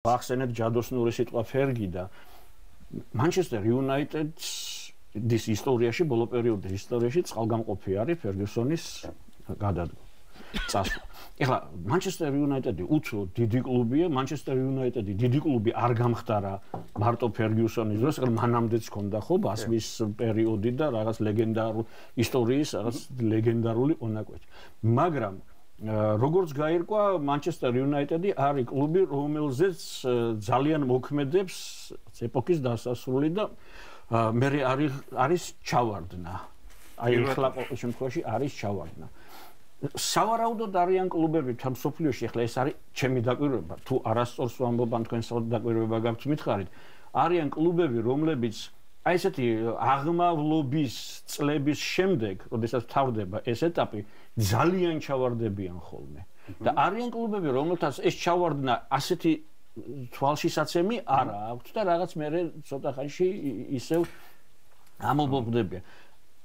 ახსენეთ ჯადოსნური სიტყვა ფერგი და Manchester United-ის ისტორიაში, ბოლო პერიოდის ისტორიაში წყალგამყოფი არის ფერგიუსონის წასვლა. ეხლა Manchester United-ი უცბად დიდი კლუბია, Manchester United-ი დიდი კლუბი არ გამხდარა მარტო ფერგიუსონის დროს, ეხლა მანამდეც ჰქონდა ხო ბასმის პერიოდი და რაღაც ლეგენდარული ისტორიის, რაღაც ლეგენდარული ყონაკვეთი. მაგრამ როგორც გაირკვა Manchester United-ი არის კლუბი, რომელზეც ძალიან მოქმედებს ეპოქის დასასრული და მე არის ჩავარდნა. აი ახლა ყოველ შემთხვევაში არის ჩავარდნა. სავარაუდოდ არიან კლუბები მსოფლიოში, ახლა ეს არის ჩემი დაკვირვება, თუ არასწორს ვამბობ ან თქვენ დაკვირვება გაქვთ მითხარით, არიან კლუბები, რომლებიც აი ესეთი აღმავლობის წლების შემდეგ, როდესაც თავდება ეს ეტაპი, ძალიან ჩავარდებიან ხოლმე. და არიან კლუბები, რომელთაც ეს ჩავარდნა ასეთი თვალშისაცემი არა აქვთ და რაღაც მერე ცოტა ხანში ისევ ამობობდებიან.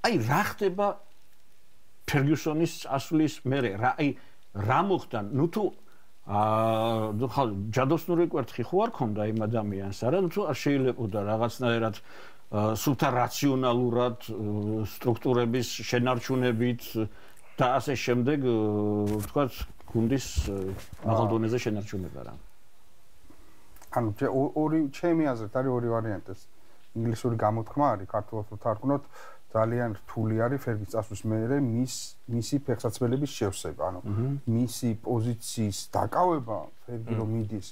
აი რა ხდება ფერგიუსონის წასვლის მერე, რა მოხდა? ნუ თუ ჯადოსნური კვერთხი ხო არ ქონდა იმ ადამიანს, არა? ნუ თუ არ შეიძლებოდა რაღაცნაირად სულთა რაციონალურად სტრუქტურების შენარჩუნებით და ასე შემდეგ, თქვათ, გუნდის მაღალ დონეზე შენარჩუნება რა. ანუ ჩემი აზრით არის ორი ვარიანტი. ინგლისური გამოთქმა არის, ქართულად ვთქვათ, ძალიან რთული არის ფერგის წასვლის მერე მისი ფეხსაცმელების შევსება, ანუ მისი პოზიციის დაკავება ფერგი რომ მიდის,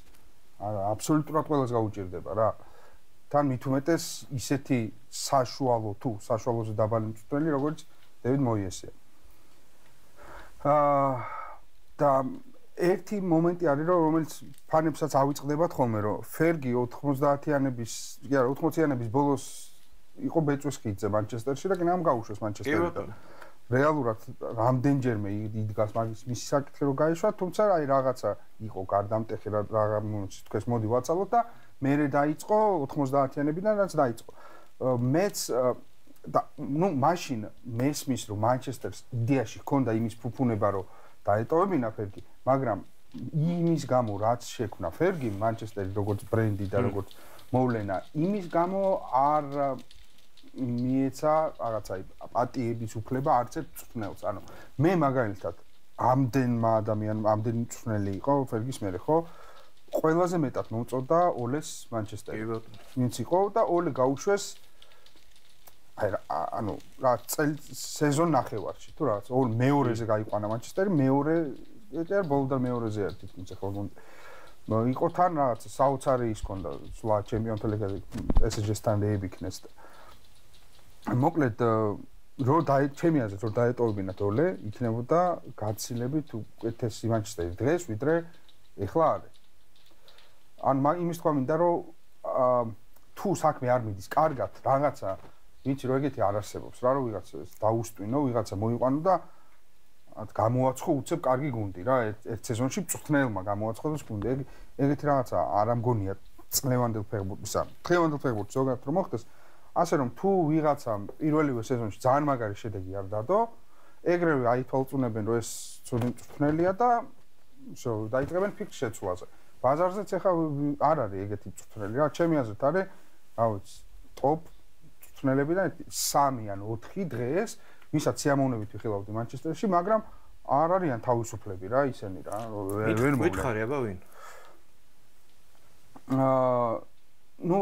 აბსოლუტურად ყველას გაუჭირდება რა. თან მით უმეტეს ისეთი საშუალოზე დაბალი მწვრთნელი, როგორც დევიდ მოიესია. და ერთი მომენტი არის, რომელიც ფანებსაც ავიწყდებათ ხოლმე, რომ ფერგი 80-იანების ბოლოს იყო ბეწვის ხიდზე მანჩესტერში და კინამ გაუშვეს მანჩესტერიდან. რეალურად რამდენჯერმე იდგას მისი საკითხი რომ გაიშვა, თუმცა აი რაღაცა იყო გარდამტეხი რაღაც თქვეს მოდი ვაცალოთ და მერე დაიწყო 90-იანებიდან რაც დაიწყო. მეც და ნუ მაშინ მესმის რომ მანჩესტერს იდეაში ჰქონდა იმის ფუფუნება რომ დაეტოვებინა ფერგი, მაგრამ იმის გამო რაც შექმნა ფერგი მანჩესტერი როგორც ბრენდი და როგორც მოვლენა, იმის გამო არ მიეცა რაღაცა პატიების უფლება არც ერთ მწვრთნელს. ანუ მე მაგალითად ამდენმა მწვრთნელი იყო ფერგის მერე, ხო? ყველაზე მეტად მოუწოდა ოლეს მანჩესტერი. ვინც იყო და ოლე გაუშვეს ანუ რა სეზონ ნახევარში თუ რაღაც მეორეზე გაიყვანა მანჩესტერი, მეორე ეტერ ბოლოდან მეორეზე ერთი თქოს ახლა იყო თან რაღაც საოცარი ის ქონდა სულა ჩემპიონთა ლიგაზე PSG-სთან დაიბიქნეს და მოკლედ ჩემი აზრით რომ დაეტოვებინათ ოლე იქნებოდა გაცილებით უკეთესი მანჩესტერი დღეს ვიდრე ეხლა არის. ან იმის თქვა მინდა რომ თუ საქმე არ მიდის კარგად რაღაცა ვიცი რომ ეგეთი არ არსებობს რა რომ ვიღაცა დაუსტვინო ვიღაცა მოიყვანო და გამოაცხო უცებ კარგი გუნდი რა ერთ სეზონში მწვრთნელმა გამოაცხოს გუნდი ეგეთი რაღაცა არ ამგონია წლევანდელ ფეხბურთს ზოგადად რომ მოხდეს ასე რომ თუ ვიღაცა პირველივე სეზონში ძალიან მაგარი შედეგი არ დადო ეგრევე აითვალწუნებენ რომ ეს ცუდი მწვრთნელია და დაიწყებენ ფიქრ შეცვლაზე ბაზარზეც ახლა არ არის ეგეთი მწვრთნელი რა ჩემი აზრით არის რა ვიცი ტოპ მწვრთნელებიდან 3 ან 4 დღეს ვისაც სიამოვნებით ვიხილავდი მანჩესტერში, მაგრამ არ არიან თავისუფლები რა ისენი რა. ვერ მოვიხარი აბა ვინ? ნუ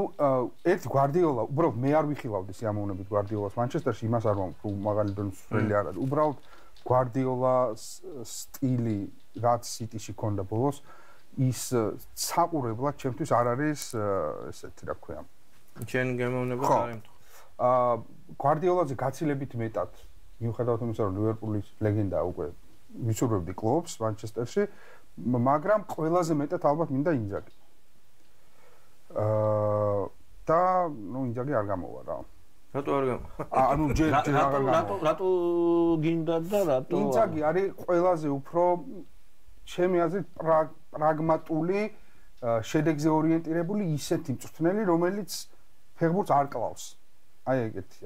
ერთ გვარდიოლა, უბრალოდ მე არ ვიხილავდი სიამოვნებით გვარდიოლას მანჩესტერში, იმას არ ვამბობ, თუ მაგალი დონის მსვლელი არ არის. უბრალოდ გვარდიოლას სტილი რაც სიტიში ქონდა ბოლოს, ის საყურებლად ჩემთვის არ არის ესეთი რა ქვია. ჩემ გემოვნება არ ემთხვევა. გვარდიოლაზე გაცილებით მეტად მიუხედავად იმისა, რომ ლივერპულის ლეგენდა უკვე ვისურვებდი კლუბს მანჩესტერში, მაგრამ ყველაზე მეტად ალბათ მინდა ინზაგი. და ნუ ინზაგი არ გამოვა რა. რატო არ გამოვა? ანუ ჯერ არ გამოვა. რატო გინდა და რატო? ინზაგი არის ყველაზე უფრო ჩემი აზრით პრაგმატული, შედეგზე ორიენტირებული ისეთი მწვრთნელი, რომელიც ფეხბურთს არ კლავს. აი ეგეთი,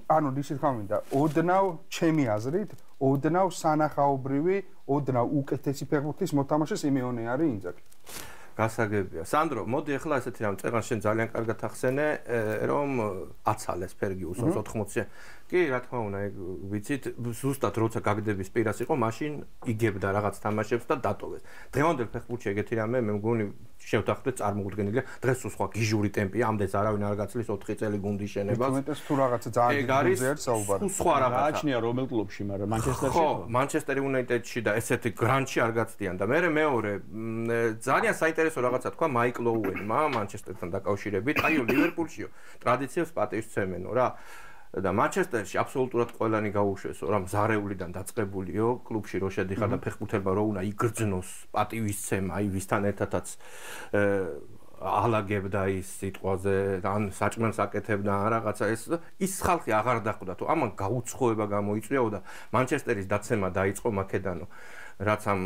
ანუ ისე თქვა მინდა, ოდნავ ჩემი აზრით, ოდნავ სანახაობრივი, ოდნავ უკეთესი ფეხბურთის მოთამაშე სიმეონე არის ინზაგი. გასაგებია. სანდრო, მოდი ახლა ესეთი რამ წერან შენ ძალიან კარგად ახსენე, რომ აცალეს ფერგიუსონს 80-იან. კი, რა თქმა უნდა, ეგ ვიცით, ზუსტად როცა გაგდების პირას იყო, მაშინ იგებდა რაღაც თამაშებს და დატოვეს. დღევანდელ ფეხბურთში ეგეთი რამე მე მგონი შევთანხმდეთ წარმოუდგენელია. დღეს სხვა გიჟური ტემპია, ამდენს არავინ არ გაცლის 4 წელი გუნდის შენებას. მეტად თუ რაღაცა ძალიან დიდი გუნდზე არის საუბარი. სხვა რაღაცა. აჩნია რომელ კლუბში, მაგრამ მანჩესტერში. ხო, მანჩესტერ იუნაიტედში და ესეთი გრანდში არ გაცდიან და მეორე ძალიან საინტერესო რაღაცა თქვა მაიკლ ოუენმა მანჩესტერთან დაკავშირებით. აიო, ლივერპულშიო ტრადიციებს პატივისცემენო რა. და მანჩესტერში აბსოლუტურად ყველანი გაუშვესო, რა მზარეულიდან დაწყებულიო, კლუბში რო შედიხარ და ფეხბურთელმა რო უნდა იგრძნოს პატივისცემა, აი ვისთან ერთადაც ალაგებდა ის სიტყვაზე, ან საჭმელს აკეთებდა რაღაცა ის ხალხი აღარ დახვდა თუ ამან გაუცხოება გამოიწვიაო და მანჩესტერის დაცემა დაიწყო მაკედანო, რაც ამ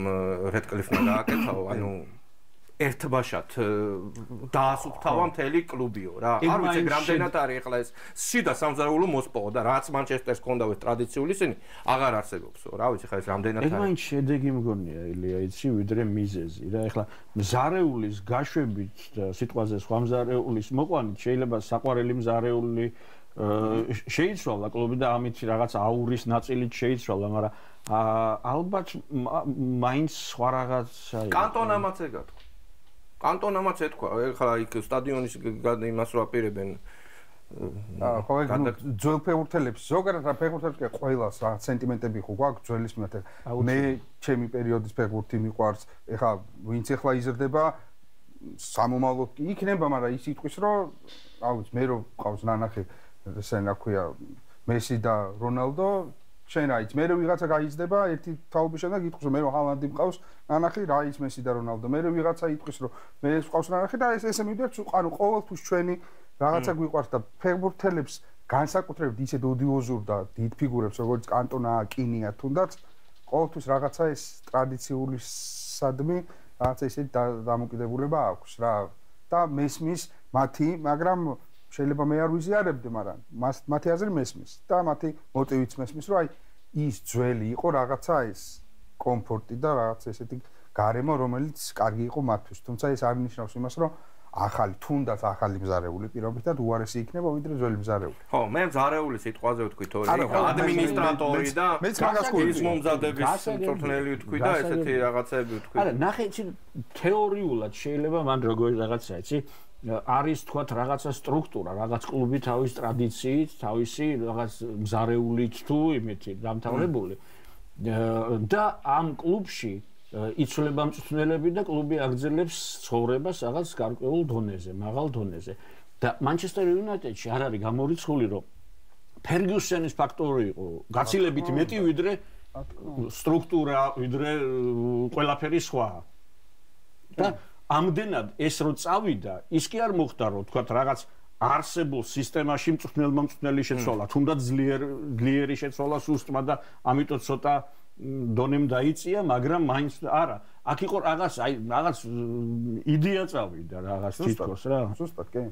რედკლიფმა გააკეთაო, ანუ ერთბაშად დაასუფთავა მთელი კლუბიო რა. არ ვიცი რამდენად არის ახლა ეს შიდა სამზარეულო მოსპოო და რაც მანჩესტერს ჰქონდა ეს ტრადიციული ისინი აღარ არსებობსო. რა ვიცი ხა ეს რამდენად არის. ეგ მაინც შედეგი მგონია ილია იცი ვიდრე მიზეზი რა. ახლა მზარეულის გაშვებით და სიტყვაზე სხვა მზარეულის მოყვანით შეიძლება საყვარელი მზარეული შეიცვალა კლუბი და ამით რაღაც აურის ნაწილით შეიცვალა, მაგრამ ალბათ მაინც სხვა რაღაცა კანტონამაც ეგა თქვა. კანტონამაც ეთქვა, ეხლა იქ სტადიონის იმას რო აპირებენ. ხო, ეგ ძველ ფეხბურთელებს, ზოგადად ფეხბურთელებს კი ყველას რა სენტიმენტები ხო გვაქვს ძველის მიმართ. მე ჩემი პერიოდის ფეხბურთი მიყვარს. ეხლა ვინც ეხლა იზრდება სამომავლოდ კი იქნება, მაგრამ ის იტყვის რომ რა ვიცი, მე რო ყავს ნანახი ესე რა ქვია მესი და რონალდო შენ რა იცი, მე რო ვიღაცა გაიზრდება ერთი თაობის შემდეგ იტყვის რომ მე რო ჰალანდი მყავს ნანახი რა იცი მესი და რონალდო, მე რო ვიღაცა იტყვის რომ მე ყავს ნანახი და ესე მივდეთ, ანუ ყოველთვის ჩვენი რაღაცა გვიყვარს და ფეხბურთელებს განსაკუთრებით ისეთ ოდიოზურ და დიდ ფიგურებს როგორც კანტონა, კინია თუნდაც ყოველთვის რაღაცა ეს ტრადიციული სადმი რაღაცა ისეთი დამოკიდებულება აქვს რა და მესმის მათი, მაგრამ შეიძლება მე არ ვიზიარებდი, მაგრამ მათი აზრი მესმის და მათი მოტივიც მესმის, რომ აი ის ძველი იყო რაღაცა ეს კომფორტი და რაღაცა ესეთი გარემო, რომელიც კარგი იყო მათთვის. თუმცა ეს არ ნიშნავს იმას, რომ ახალი თუნდაც ახალი მზარეული პირობითად უარესი იქნება ვიდრე ძველი მზარეული. ხო, მე მზარეული სიტყვაზე ვთქვი თორე ადმინისტრატორი და ის მომზადების მწვრთნელი ვთქვი და ესეთი რაღაცები ვთქვი. არა, ნახე იცი თეორიულად შეიძლება მან როგორი რაღაცა იცი არის თქვათ რაღაცა სტრუქტურა, რაღაც კლუბი თავის ტრადიციით, თავისი რაღაც მზარეულით თუ იმითი დამთავრებული და ამ კლუბში იცვლება მწვრთნელები და კლუბი აგრძელებს ცხოვრებას რაღაც გარკვეულ დონეზე, მაღალ დონეზე. და მანჩესტერ იუნაიტედში არ არის გამორიცხული, რომ ფერგიუსენის ფაქტორი იყო გაცილებით მეტი ვიდრე სტრუქტურა, ვიდრე ყველაფერი სხვა. და ამდენად ეს რო წავიდა, ის კი არ მოხდა, რომ თქვათ რაღაც არსებულ სისტემაში მწვრთნელი შეცვალა, თუნდაც ძლიერი შეცვალა სუსტმა და ამიტომ ცოტა დონემ დაიწია, მაგრამ მაინც არა. აქ იყო რაღაც იდეა წავიდა რაღაც თითქოს რა. ზუსტად კი.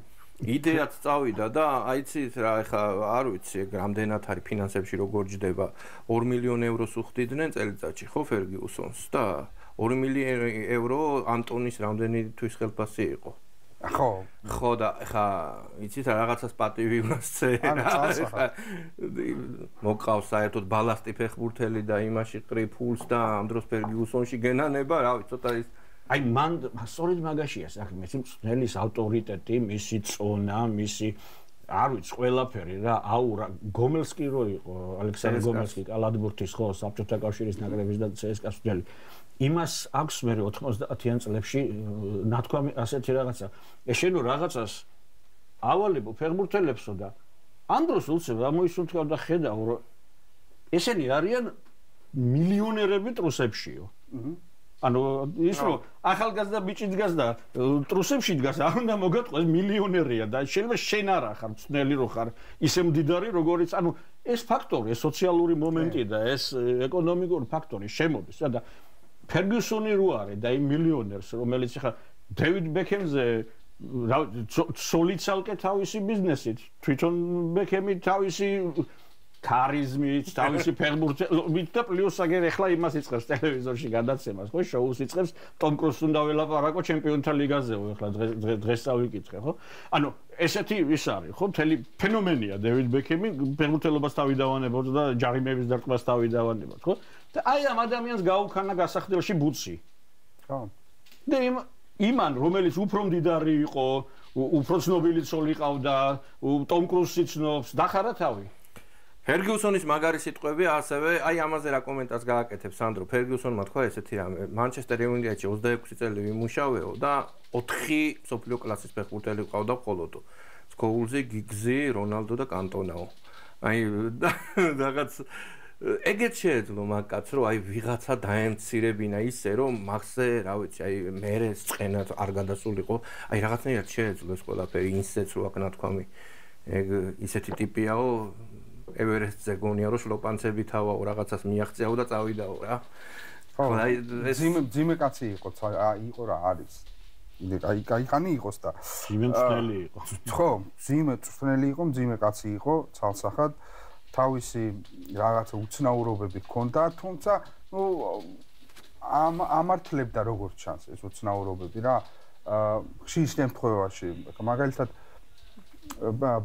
იდეაც წავიდა და აიცით რა, ეხა არ ვიცი, ეგ რამდენად არის ფინანსებში როგორ ჯდება 2 მილიონ ევროს უხდიდნენ წელიწადში, ხო ფერგიუსონს და 2 მილიონ ევრო ანტონის რამდენი თვის ხელფასი იყო. ხო და ეხა იცით რაღაცას პატივი უნდა სცენა. მოყავს საერთოდ ბალასტი ფეხბურთელი და იმაში ყრი ფულს და ამ დროს ფერგიუსონში გენანება, რა ვიცი, ცოტა ის აი მან სწორედ მაგაშია საქმე, მწვრთნელის ავტორიტეტი, მისი წონა, მისი არ ვიცი, ყველაფერი რა, აურა, გომელსკი რო იყო, ალექსანდრე გომელსკი, კალათბურთის ხო, საბჭოთა კავშირის ნაკრების და CSKA-ს მწვრთნელი. იმას აქვს მე 90-იან წლებში ნათქვამი ასეთი რაღაცა. ეშენო რაღაცას ავალებო ფეხბურთელებსო და ამ დროს უცებ ამოისუნთქავ და ხედავ, რომ ესენი არიან მილიონერები ტრუსებშიო. ანუ ის რომ ახალგაზრდა ბიჭი დგას და ტრუსებში დგას, არ უნდა მოგატყვეს მილიონერია და შეიძლება შენ არა ხარ მწვრთნელი რო ხარ ისე მდიდარი როგორიც, ანუ ეს ფაქტორი, ეს სოციალური მომენტი და ეს ეკონომიკური ფაქტორი შემოდის და ფერგიუსონი რო არის და იმ მილიონერს, რომელიც ხა დევიდ ბექემზე სოლიცალკე თავისი ბიზნესით, თვითონ ბექემი თავისი ქარიზმით, თავისი ფეხბურთელობით და პლუს აგერ ახლა იმას იწყებს ტელევიზორში გადაცემას, ხო, შოუს იწყებს, ტომ კრუზს უნდა ველაპარაკო ჩემპიონთა ლიგაზეო, ახლა დღეს წავიკითხე, ხო? ანუ ესეთი ის არის, ხო, მთელი ფენომენია დევიდ ბექემი, ფეხბურთელობას თავი დავანებოთ და ჯარიმების დარტყმას თავი დავანებოთ, ხო? და აი ამ ადამიანს გაუქანა გასახდელში ბუცი. ხო. და იმან, რომელიც უფრო მდიდარი იყო, უფრო ცნობილი ცოლი ყავდა, ტომ კრუზს ცნობს, დახარა თავი. ფერგიუსონის მაგარი სიტყვები, ასევე აი ამაზე რა კომენტარს გააკეთებ სანდრო. ფერგიუსონმა თქვა ესეთი რამე, მანჩესტერ იუნაიტედში 26 წელი ვიმუშავეო და 4 სოფლიო კლასის ფეხბურთელი ყავდა მხოლოდ. სკოულზი, გიგზი, რონალდო და კანტონაო. აი რაღაც ეგეც შეეძლო მაგაც, რომ აი ვიღაცა დაემცირებინა ისე, რომ მაგზე, რა ვიცი, აი მერე წყენად არ გადასულიყო. აი რაღაცნაირად შეეძლო ეს ყველაფერი, ინსცენს რო აქ ნათქვამი. ეგ ისეთი ტიპიაო ევერესტზე გონია რომ შლოპანცები თავაო რაღაცას მიაღწიაო და წავიდაო რა. ხო, აი ეს ძიმე კაცი იყო, იყო რა არის. აი кайხანი იყოს და ძიმე წვნელი იყო. ხო, ძიმე წვნელი იყო, ძიმე კაცი იყო, ცალსახად თავისი რაღაცა უცნაურობები ჰქონდა, თუმცა ნუ ამართლებდა როგორც ჩანს ეს უცნაურობები რა. ხშირ შემთხვევაში, მაგალითად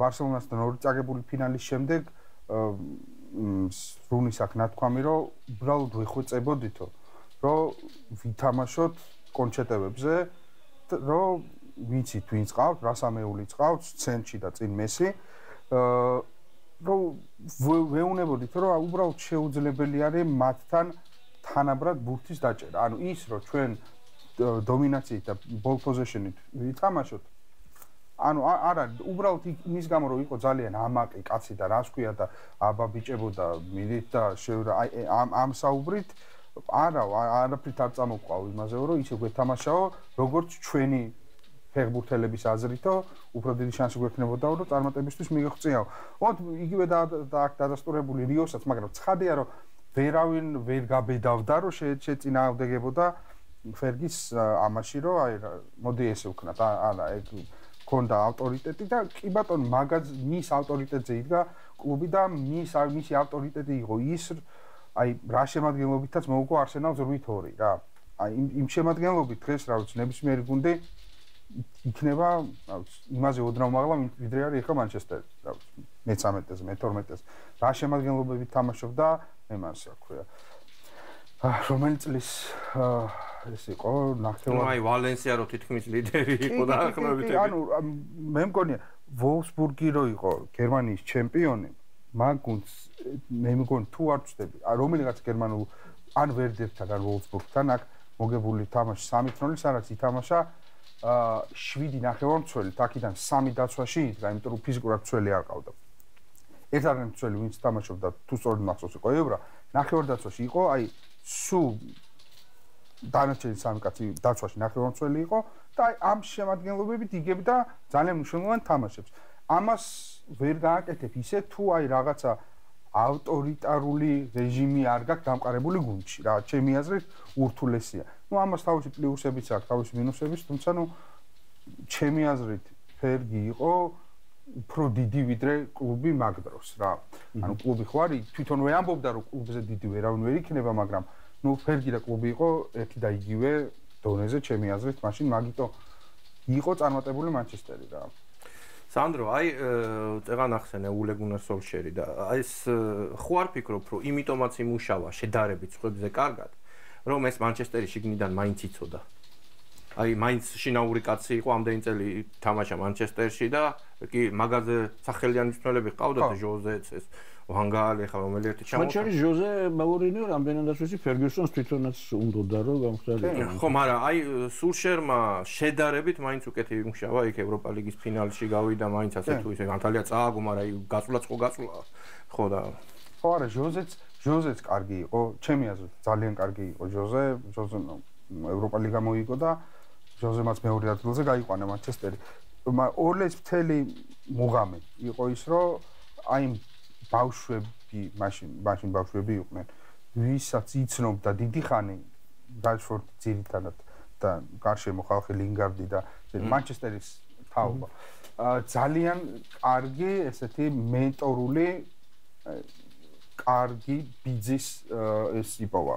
ბარსელონასთან ორი წაგებული ფინალის შემდეგ რუნის აქ ნათქვამი რომ უბრალოდ ვიხვეწებოდითო რომ ვითამაშოთ კონჩეტებებზე რომ ვიცით ვინ წყავთ რა სამეული წყავთ ცენტრში და წინ მესი რომ ვეუნებოდით რომ უბრალოდ შეუძლებელი არის მათთან თანაბრად ბურთის დაჭერა ანუ ის რომ ჩვენ დომინაციით და ბოლ პოზიშენით ვითამაშოთ ანუ არა უბრალოდ იმის გამო რომ იყო ძალიან ამაყი კაცი და რას ქვია და აბა ბიჭებო და მიდით და აი ამ საუბრით არაფრით არ წამოყვავ იმაზეო რომ ისე გვეთამაშაო როგორც ჩვენი ფეხბურთელების აზრითო უფრო დიდი შანსი გვექნებოდა რომ წარმატებისთვის მიგეღწიაო. ოღონდ იგივე და აქ დადასტურებული რიოსაც მაგრამ ცხადია რომ ვერავინ ვერ გაბედავდა რომ შეწინააღმდეგებოდა ფერგის ამაში რომ აი მოდი ესე ვქნათ არა ეგ ქონდა ავტორიტეტი და კი ბატონო მაგაც მის ავტორიტეტზე იდგა კლუბი და მისი ავტორიტეტი იყო ის აი რა შემადგენლობითაც მოუგო არსენალს 8-2 რა აი იმ შემადგენლობით დღეს რა ვიცი ნებისმიერი გუნდი იქნება იმაზე ოდნავ მაღლა ვიდრე არის ახლა მანჩესტერი რა ვიცი მე-13-ზე მე-12-ზე რა შემადგენლობებით თამაშობდა იმას რა ქვია რომელი წლის ეს იყო ნახევარ აი ვალენსია რო თითქმის ლიდერი იყო და ახლობებით ანუ მე მგონია ვოლფსბურგი რო იყო გერმანიის ჩემპიონი მაგ გუნდს მე მგონი თუ არ ვწდები რომელიღაც გერმანულ ან ვერდერთან ან ვოლფსბურგთან აქ მოგებული თამაში 3-0 სადაც ითამაშა 7 ნახევარმცველი აქედან 3 დაცვაში იდგა იმიტომ რომ ფიზიკურად მცველი არ ყავდა ერთადერთი მცველი ვინც თამაშობდა თუ სწორედ მახსოვს იყო ევრა ნახევარდაცვაში იყო აი სუ დანარჩენი 3 კაცი დაცვაში ნახევარმცველი იყო და აი ამ შემადგენლობებით იგებდა ძალიან მნიშვნელოვან თამაშებს. ამას ვერ გააკეთებ ისე თუ აი რაღაცა ავტორიტარული რეჟიმი არ გაქვს დამყარებული გუნდში რა ჩემი აზრით ურთულესია. ნუ ამას თავისი პლუსებიც აქვს, თავისი მინუსებიც, თუმცა ნუ ჩემი აზრით ფერგი იყო უფრო დიდი ვიდრე კლუბი მაგ დროს რა. ანუ კლუბი ხო არის თვითონ ვერ ამბობდა რომ კლუბზე დიდი ვერავინ ვერ იქნება, მაგრამ ნუ ფერგი და კლუბი იყო ერთი და იგივე დონეზე ჩემი აზრით, მაშინ მაგიტო იყო წარმატებული მანჩესტერი რა. სანდრო, აი წეგან ახსენე ულე გუნარ სოლშერი და აი ეს ხო არ ფიქრობ რომ იმიტომაც იმუშავა შედარებით სხვებზე კარგად, რომ ეს მანჩესტერი შიგნიდან მაინც იცოდა. აი მაინც შინაური კაცი იყო ამდენი წელი თამაშა მანჩესტერში და კი მაგაზე სახელიანი მწვრთნელები ყავდა და ჟოზეც ეს ვანგალი ხა რომელი ერთი ჩამოყვა. მაჩარი ჟოზე მაურინიო რამდენადაც ვიცი ფერგიუსონს თვითონაც უნდოდა რომ გამხდარიყო. ხო, მაგრამ აი სულშერმა შედარებით მაინც უკეთ იმუშავა იქ ევროპა ლიგის ფინალში გავიდა მაინც ასე თუ ისე ანტალია წააგო, მაგრამ აი გაწვლაც ხო გაწვლა. ხო და ხო არა ჟოზეც კარგი იყო, ჩემი აზრით ძალიან კარგი იყო ჟოზე ევროპა ლიგა მოიგო და ჟოზემაც მეორე ადგილზე გაიყვანა მანჩესტერი. ორლეს მთელი მუღამი იყო ის რომ აი ბავშვები მაშინ ბავშვები იყვნენ ვისაც იცნობდა დიდი ხანი რაშფორდი ძირითადად და გარშემო ხალხი ლინგარდი და მანჩესტერის თავობა ძალიან კარგი ესეთი მენტორული კარგი ბიძის ეს იპოვა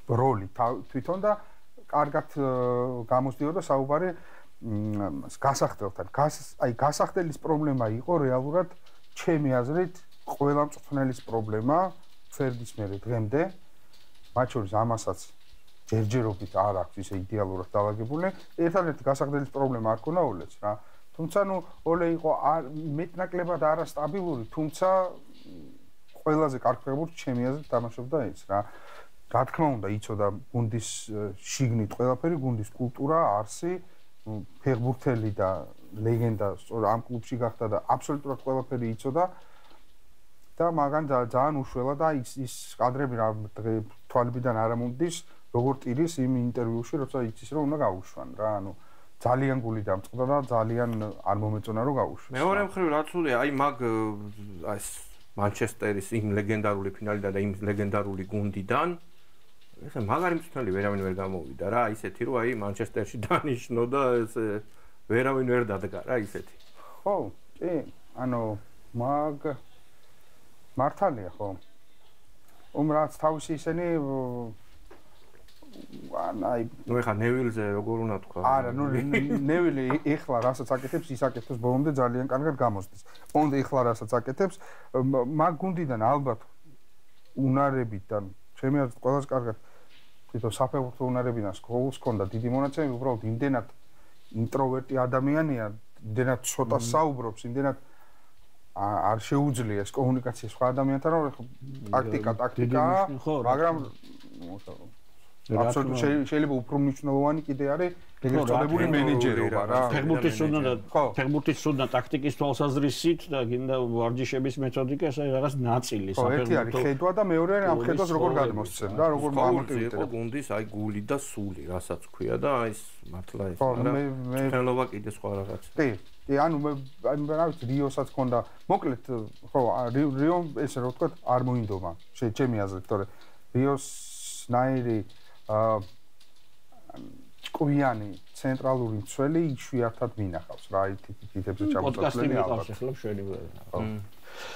როლი თვითონ და კარგად გამოსდიოდა საუბარი გასახდელთან. აი გასახდელის პრობლემა იყო რეალურად ჩემი აზრით ყველა მწვრთნელის პრობლემა ფერგის მერე დღემდე. მათ შორის ამასაც ჯერჯერობით არ აქვს ისე იდეალურად დაალაგებული. ერთადერთი გასახდელის პრობლემა არ ქონა ოლეს რა. თუმცა ნუ ოლე იყო მეტნაკლებად არასტაბილური, თუმცა ყველაზე კარგ ფეხბურთს ჩემი აზრით თამაშობდა ის რა. რა თქმა უნდა, იცოდა გუნდის შიგნით ყველაფერი, გუნდის კულტურა, არსი, ფეხბურთელი და ლეგენდა სწორ ამ კლუბში გახდა და აბსოლუტურად ყველაფერი იცოდა. და მაგან ძალიან უშველა და ის კადრები რა თვალებიდან არ ამომდის, როგორ ტირის იმ ინტერვიუში, როცა იცის რომ უნდა გაუშვან რა, ანუ ძალიან გული დამწყდა და ძალიან არ მომეწონა რომ გაუშვეს. მეორე მხრივ რაცულია, აი მაგ ეს მანჩესტერის იმ ლეგენდარული ფინალიდან და იმ ლეგენდარული გუნდიდან ესე მაგარი მწვრთნელი ვერავინ ვერ გამოვიდა რა, ისეთი რომ აი მანჩესტერში დანიშნო და ესე ვერავინ ვერ დადგა რა ისეთი. ხო, კი, ანუ მართალია ხო. რაც თავისი ისინი აი ნუ ეხა ნევილზე როგორ უნდა თქვა? არა, ნუ ნევილი ეხლა რასაც აკეთებს, ის აკეთებს ბოლომდე ძალიან კარგად გამოსდის. პონდე ეხლა რასაც აკეთებს, მაგ გუნდიდან ალბათ უნარებიდან, ჩემი აზრით ყველაზე კარგად თვითონ საფეხბურთო უნარებიდან გოლს ჰქონდა დიდი მონაცემები, უბრალოდ იმდენად ინტროვერტი ადამიანია, იმდენად ცოტა საუბრობს, იმდენად არ შეუძლია ეს კომუნიკაცია სხვა ადამიანთან, რომ ტაქტიკა, მაგრამ აბსოლუტურად შეიძლება უფრო მნიშვნელოვანი კიდე არის ეგრეთ წოდებული მენეჯერობა რა. ფეხბურთის სუნდა ტაქტიკის თვალსაზრისით და გინდა ვარჯიშების მეთოდიკა ეს რაღაც ნაწილი საფეხბურთო. ერთი არის ხედვა და მეორე არის ამ ხედვას როგორ გადმოსცემ და როგორ მომოტივირებ. იყო გუნდის აი გული და სული, რასაც ქვია და აი ეს მართლა ეს არა. თელობა კიდე სხვა რაღაც. კი, ანუ რა ვიცი რიოსაც ქონდა. მოკლედ ხო, რიო ესე რა ვთქვა არ მოინდომა. ჩემი აზრით, თორე რიოს ნაირი ჭკვიანი ცენტრალური მცველი იშვიათად მინახავს რა, თითებზე ჩამოსვლელი ალბათ. პოდკასტი მიყავს ახლა შვენი.